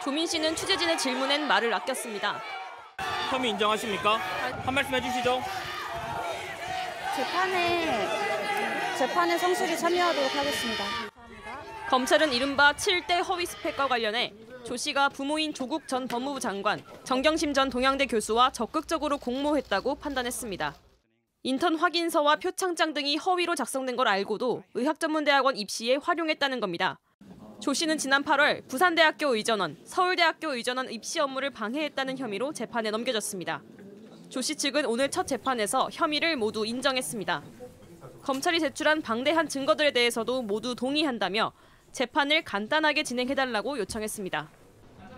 조민 씨는 취재진의 질문엔 말을 아꼈습니다. 혐의 인정하십니까? 한 말씀 해주시죠. 재판에 성실히 참여하도록 하겠습니다. 검찰은 이른바 7대 허위 스펙과 관련해 조 씨가 부모인 조국 전 법무부 장관, 정경심 전 동양대 교수와 적극적으로 공모했다고 판단했습니다. 인턴 확인서와 표창장 등이 허위로 작성된 걸 알고도 의학전문대학원 입시에 활용했다는 겁니다. 조 씨는 지난 8월 부산대학교 의전원, 서울대학교 의전원 입시 업무를 방해했다는 혐의로 재판에 넘겨졌습니다. 조 씨 측은 오늘 첫 재판에서 혐의를 모두 인정했습니다. 검찰이 제출한 방대한 증거들에 대해서도 모두 동의한다며 재판을 간단하게 진행해달라고 요청했습니다.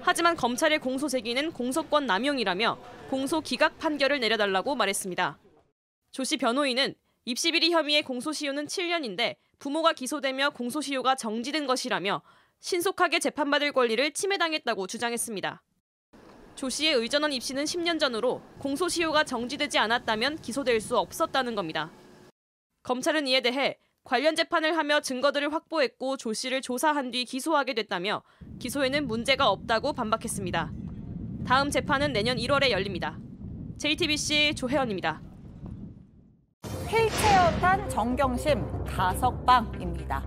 하지만 검찰의 공소 제기는 공소권 남용이라며 공소 기각 판결을 내려달라고 말했습니다. 조 씨 변호인은 입시 비리 혐의의 공소시효는 7년인데 부모가 기소되며 공소시효가 정지된 것이라며 신속하게 재판받을 권리를 침해당했다고 주장했습니다. 조 씨의 의전원 입시는 10년 전으로 공소시효가 정지되지 않았다면 기소될 수 없었다는 겁니다. 검찰은 이에 대해 관련 재판을 하며 증거들을 확보했고 조 씨를 조사한 뒤 기소하게 됐다며 기소에는 문제가 없다고 반박했습니다. 다음 재판은 내년 1월에 열립니다. JTBC 조혜연입니다. 휠체어탄 정경심 가석방입니다.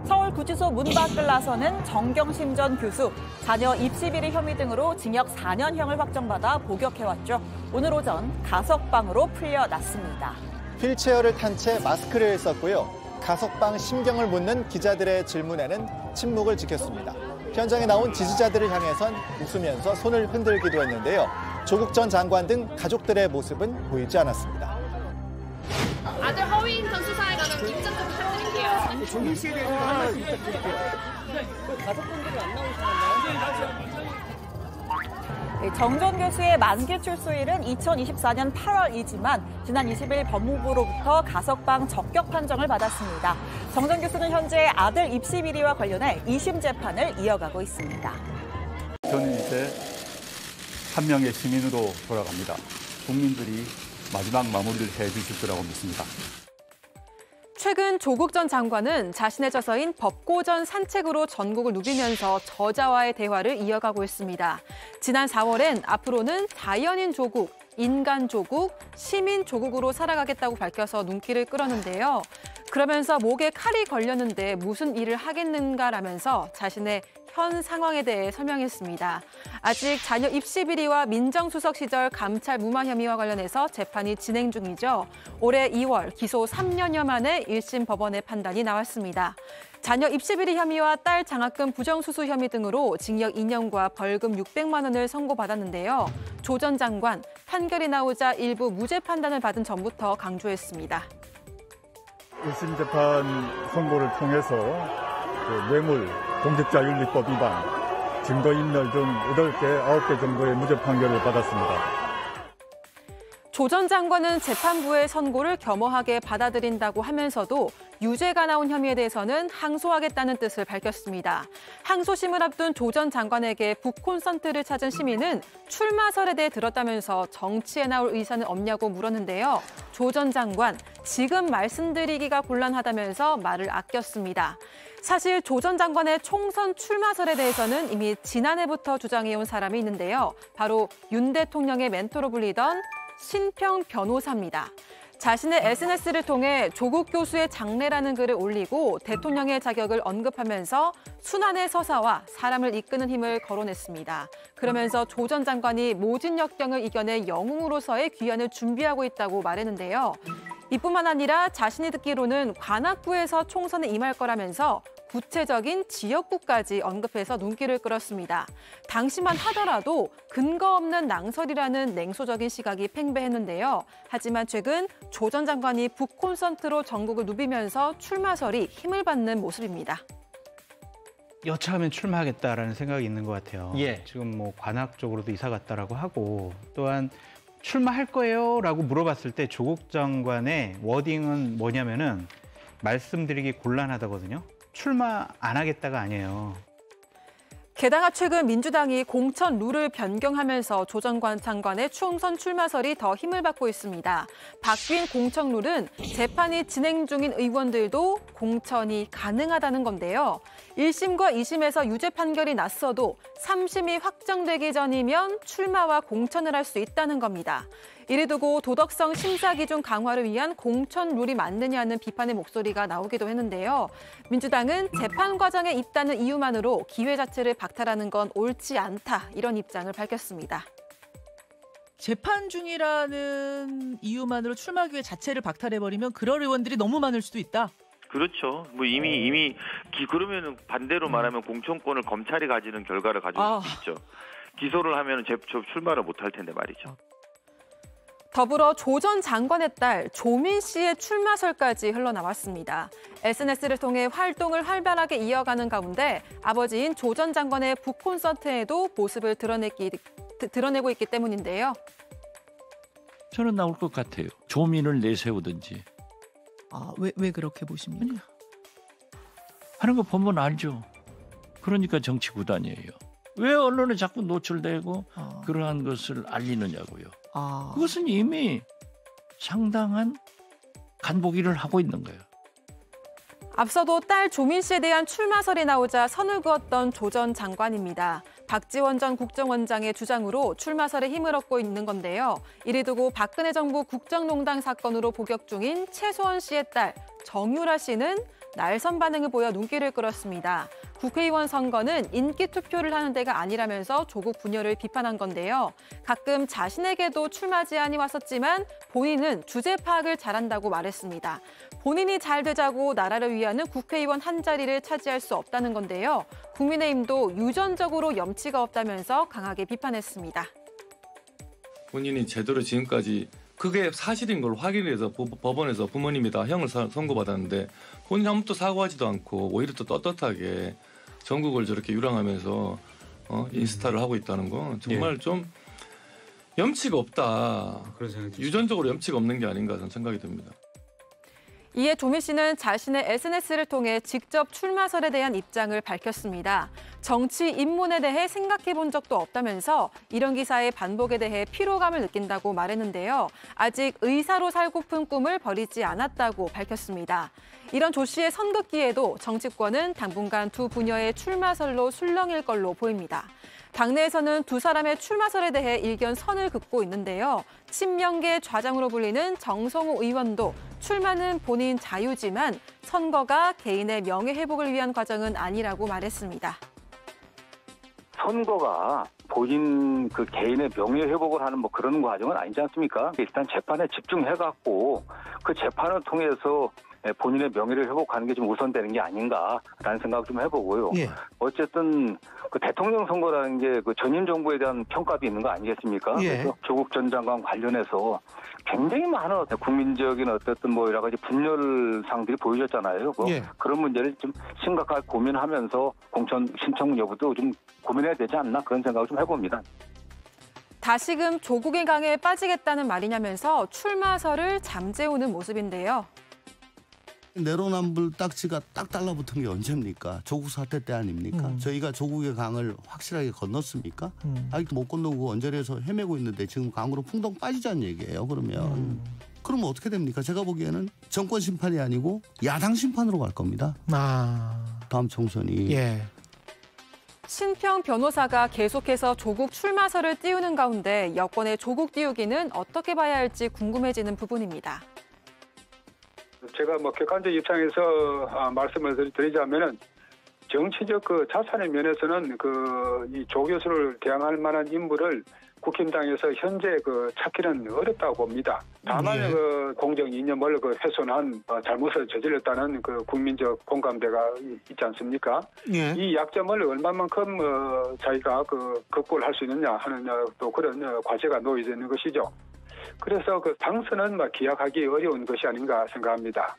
서울구치소 문 밖을 나서는 정경심 전 교수, 자녀 입시비리 혐의 등으로 징역 4년형을 확정받아 복역해왔죠. 오늘 오전 가석방으로 풀려났습니다. 휠체어를 탄 채 마스크를 썼고요. 가석방 심경을 묻는 기자들의 질문에는 침묵을 지켰습니다. 현장에 나온 지지자들을 향해선 웃으면서 손을 흔들기도 했는데요. 조국 전 장관 등 가족들의 모습은 보이지 않았습니다. 아들 허위 인턴 수사에 관한 입장 좀 부탁드릴게요. 조민 씨에 대해서 한 말씀 부탁드릴게요. 가족분들이 안 나오셨나요? 정 전 교수의 만기 출소일은 2024년 8월이지만 지난 20일 법무부로부터 가석방 적격 판정을 받았습니다. 정 전 교수는 현재 아들 입시 비리와 관련해 2심 재판을 이어가고 있습니다. 저는 이제 한 명의 시민으로 돌아갑니다. 국민들이 마지막 마무리를 해주실 거라고 믿습니다. 최근 조국 전 장관은 자신의 저서인 법고전 산책으로 전국을 누비면서 저자와의 대화를 이어가고 있습니다. 지난 4월엔 앞으로는 자연인 조국, 인간 조국, 시민 조국으로 살아가겠다고 밝혀서 눈길을 끌었는데요. 그러면서 목에 칼이 걸렸는데 무슨 일을 하겠는가라면서 자신의 현 상황에 대해 설명했습니다. 아직 자녀 입시 비리와 민정수석 시절 감찰 무마 혐의와 관련해서 재판이 진행 중이죠. 올해 2월 기소 3년여 만에 1심 법원의 판단이 나왔습니다. 자녀 입시 비리 혐의와 딸 장학금 부정수수 혐의 등으로 징역 2년과 벌금 600만 원을 선고받았는데요. 조 전 장관, 판결이 나오자 일부 무죄 판단을 받은 전부터 강조했습니다. 1심 재판 선고를 통해서 뇌물, 공직자윤리법 위반, 증거인멸 등 8개, 9개 정도의 무죄 판결을 받았습니다. 조 전 장관은 재판부의 선고를 겸허하게 받아들인다고 하면서도 유죄가 나온 혐의에 대해서는 항소하겠다는 뜻을 밝혔습니다. 항소심을 앞둔 조 전 장관에게 북콘서트를 찾은 시민은 출마설에 대해 들었다면서 정치에 나올 의사는 없냐고 물었는데요. 조 전 장관, 지금 말씀드리기가 곤란하다면서 말을 아꼈습니다. 사실 조 전 장관의 총선 출마설에 대해서는 이미 지난해부터 주장해온 사람이 있는데요. 바로 윤 대통령의 멘토로 불리던 신평 변호사입니다. 자신의 SNS를 통해 조국 교수의 장래라는 글을 올리고 대통령의 자격을 언급하면서 순환의 서사와 사람을 이끄는 힘을 거론했습니다. 그러면서 조 전 장관이 모진 역경을 이겨내 영웅으로서의 귀환을 준비하고 있다고 말했는데요. 이뿐만 아니라 자신이 듣기로는 관악구에서 총선에 임할 거라면서 구체적인 지역구까지 언급해서 눈길을 끌었습니다. 당시만 하더라도 근거 없는 낭설이라는 냉소적인 시각이 팽배했는데요. 하지만 최근 조 전 장관이 북콘서트로 전국을 누비면서 출마설이 힘을 받는 모습입니다. 여차하면 출마하겠다라는 생각이 있는 것 같아요. 예. 지금 뭐 관악 쪽으로도 이사 갔다라고 하고 또한 출마할 거예요? 라고 물어봤을 때 조국 장관의 워딩은 뭐냐면은 말씀드리기 곤란하다거든요. 출마 안 하겠다가 아니에요. 게다가 최근 민주당이 공천 룰을 변경하면서 조 전 장관의 총선 출마설이 더 힘을 받고 있습니다. 바뀐 공천 룰은 재판이 진행 중인 의원들도 공천이 가능하다는 건데요. 1심과 2심에서 유죄 판결이 났어도 3심이 확정되기 전이면 출마와 공천을 할 수 있다는 겁니다. 이를 두고 도덕성 심사 기준 강화를 위한 공천 룰이 맞느냐는 비판의 목소리가 나오기도 했는데요. 민주당은 재판 과정에 있다는 이유만으로 기회 자체를 박탈하는 건 옳지 않다, 이런 입장을 밝혔습니다. 재판 중이라는 이유만으로 출마 기회 자체를 박탈해버리면 그럴 의원들이 너무 많을 수도 있다. 그렇죠. 뭐 이미 그러면은 반대로 말하면 공천권을 검찰이 가지는 결과를 가져올 수 있죠. 기소를 하면은 출마를 못할 텐데 말이죠. 더불어 조 전 장관의 딸 조민 씨의 출마설까지 흘러나왔습니다. SNS를 통해 활동을 활발하게 이어가는 가운데 아버지인 조 전 장관의 북콘서트에도 모습을 드러내고 있기 때문인데요. 저는 나올 것 같아요. 조민을 내세우든지. 왜 그렇게 보십니까? 하는 거 보면 알죠. 그러니까 정치 구단이에요. 왜 언론에 자꾸 노출되고 그러한 것을 알리느냐고요. 그것은 이미 상당한 간보기를 하고 있는 거예요. 앞서도 딸 조민 씨에 대한 출마설이 나오자 선을 그었던 조 전 장관입니다. 박지원 전 국정원장의 주장으로 출마설에 힘을 얻고 있는 건데요. 이를 두고 박근혜 정부 국정농단 사건으로 복역 중인 최소원 씨의 딸 정유라 씨는 날선 반응을 보여 눈길을 끌었습니다. 국회의원 선거는 인기 투표를 하는 데가 아니라면서 조국 분열을 비판한 건데요. 가끔 자신에게도 출마 제안이 왔었지만 본인은 주제 파악을 잘한다고 말했습니다. 본인이 잘 되자고 나라를 위하는 국회의원 한 자리를 차지할 수 없다는 건데요. 국민의힘도 유전적으로 염치가 없다면서 강하게 비판했습니다. 본인이 제대로 지금까지 그게 사실인 걸 확인해서 법원에서 부모님이 다 형을 선고받았는데 본인 아무것도 사과하지도 않고 오히려 또 떳떳하게 전국을 저렇게 유랑하면서 인스타를 하고 있다는 건 정말 좀 염치가 없다. 유전적으로 염치가 없는 게 아닌가 저는 생각이 듭니다. 이에 조민 씨는 자신의 SNS를 통해 직접 출마설에 대한 입장을 밝혔습니다. 정치 입문에 대해 생각해 본 적도 없다면서 이런 기사의 반복에 대해 피로감을 느낀다고 말했는데요. 아직 의사로 살고픈 꿈을 버리지 않았다고 밝혔습니다. 이런 조 씨의 선긋기에도 정치권은 당분간 두 부녀의 출마설로 술렁일 걸로 보입니다. 당내에서는 두 사람의 출마설에 대해 일견 선을 긋고 있는데요. 친명계 좌장으로 불리는 정성호 의원도 출마는 본인 자유지만 선거가 개인의 명예 회복을 위한 과정은 아니라고 말했습니다. 선거가 본인 그 개인의 명예 회복을 하는 뭐 그런 과정은 아니지 않습니까? 일단 재판에 집중해갖고 그 재판을 통해서 본인의 명예를 회복하는 게 좀 우선되는 게 아닌가라는 생각 좀 해보고요. 예. 어쨌든 그 대통령 선거라는 게 그 전임 정부에 대한 평가도 있는 거 아니겠습니까? 예. 그래서 조국 전 장관 관련해서 굉장히 많은 국민적인 어쨌든 뭐 여러 가지 분열상들이 보여졌잖아요. 예. 그런 문제를 좀 심각하게 고민하면서 공천 신청 여부도 좀 고민해야 되지 않나 그런 생각을 좀 해봅니다. 다시금 조국의 강에 빠지겠다는 말이냐면서 출마설을 잠재우는 모습인데요. 내로남불 딱지가 딱 달라붙은 게 언제입니까? 조국 사태 때 아닙니까? 저희가 조국의 강을 확실하게 건넜습니까? 아직도 못 건너고 언저리에서 헤매고 있는데 지금 강으로 풍덩 빠지자는 얘기예요. 그러면 어떻게 됩니까? 제가 보기에는 정권 심판이 아니고 야당 심판으로 갈 겁니다. 다음 총선이. 예. 신평 변호사가 계속해서 조국 출마설을 띄우는 가운데 여권의 조국 띄우기는 어떻게 봐야 할지 궁금해지는 부분입니다. 제가 뭐 객관적 입장에서 말씀을 드리자면은 정치적 그 자산의 면에서는 이 조 교수를 대항할 만한 인물을 국힘당에서 현재 찾기는 어렵다고 봅니다. 다만 공정 이념을 훼손한 잘못을 저질렀다는 국민적 공감대가 있지 않습니까? 예. 이 약점을 얼마만큼 자기가 극복을 할 수 있느냐 하는 또 그런 과제가 놓여져 있는 것이죠. 그래서 당선은 기약하기 어려운 것이 아닌가 생각합니다.